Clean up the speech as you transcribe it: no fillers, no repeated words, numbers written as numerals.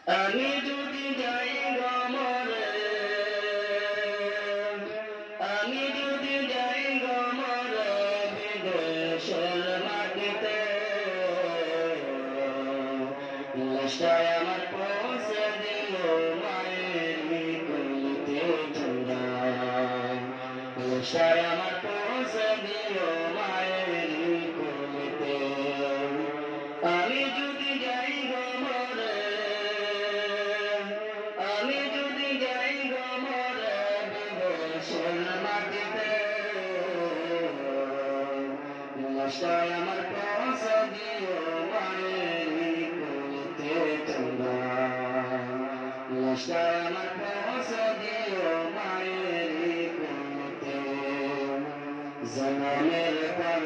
আমি যদি যাই গমরে, আমি যদি যাই গমরে বিদেশের মাটিতে, লাশটায় আমার পৌঁছে দিও মায়ের কোলেতে তোমরা, লাশটায় আমার পৌঁছে দিও মায়ের কোলেতে। আমি যদি যাই গমরে, আমি যদি যাই গমরে বিদেশের মাটিতে, লাশটায় আমার পৌঁছে দিও মায়ের কোলেতে তোমরা, লাশটায় আমার পৌঁছে দিও মায়ের কোলেতে। জনমের পর